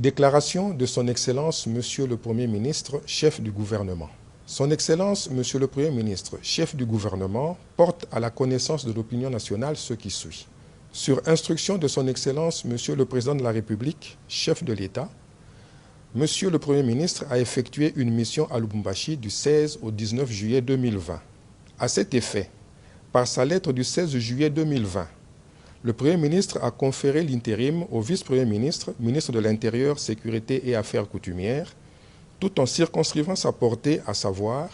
Déclaration de Son Excellence Monsieur le Premier ministre, chef du gouvernement. Son Excellence Monsieur le Premier ministre, chef du gouvernement, porte à la connaissance de l'opinion nationale ce qui suit. Sur instruction de Son Excellence Monsieur le Président de la République, chef de l'État, Monsieur le Premier ministre a effectué une mission à Lubumbashi du 16 au 19 juillet 2020. À cet effet, par sa lettre du 16 juillet 2020, le Premier ministre a conféré l'intérim au vice-premier ministre, ministre de l'Intérieur, Sécurité et Affaires coutumières, tout en circonscrivant sa portée, à savoir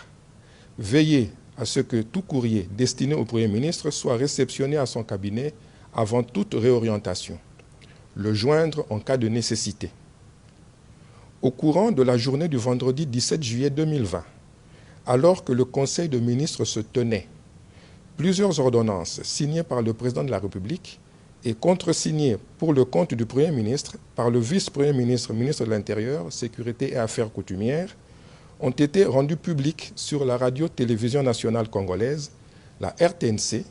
veiller à ce que tout courrier destiné au Premier ministre soit réceptionné à son cabinet avant toute réorientation, le joindre en cas de nécessité. Au courant de la journée du vendredi 17 juillet 2020, alors que le Conseil de ministres se tenait, plusieurs ordonnances signées par le Président de la République et contresignées pour le compte du Premier ministre par le vice-premier ministre, ministre de l'Intérieur, Sécurité et Affaires coutumières, ont été rendues publiques sur la radio-télévision nationale congolaise, la RTNC,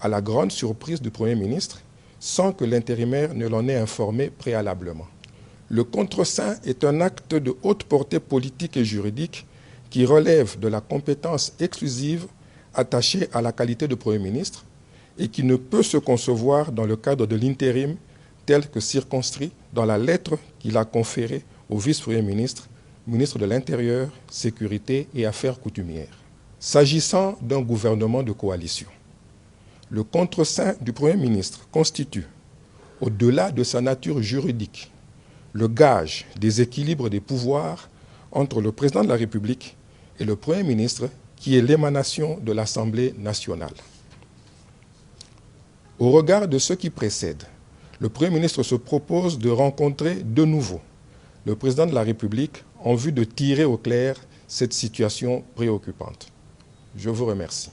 à la grande surprise du Premier ministre, sans que l'intérimaire ne l'en ait informé préalablement. Le contreseing est un acte de haute portée politique et juridique qui relève de la compétence exclusive attaché à la qualité de Premier ministre et qui ne peut se concevoir dans le cadre de l'intérim tel que circonscrit dans la lettre qu'il a conférée au vice-premier ministre, ministre de l'Intérieur, Sécurité et Affaires coutumières. S'agissant d'un gouvernement de coalition, le contreseing du Premier ministre constitue, au-delà de sa nature juridique, le gage des équilibres des pouvoirs entre le Président de la République et le Premier ministre qui est l'émanation de l'Assemblée nationale. Au regard de ce qui précède, le Premier ministre se propose de rencontrer de nouveau le Président de la République en vue de tirer au clair cette situation préoccupante. Je vous remercie.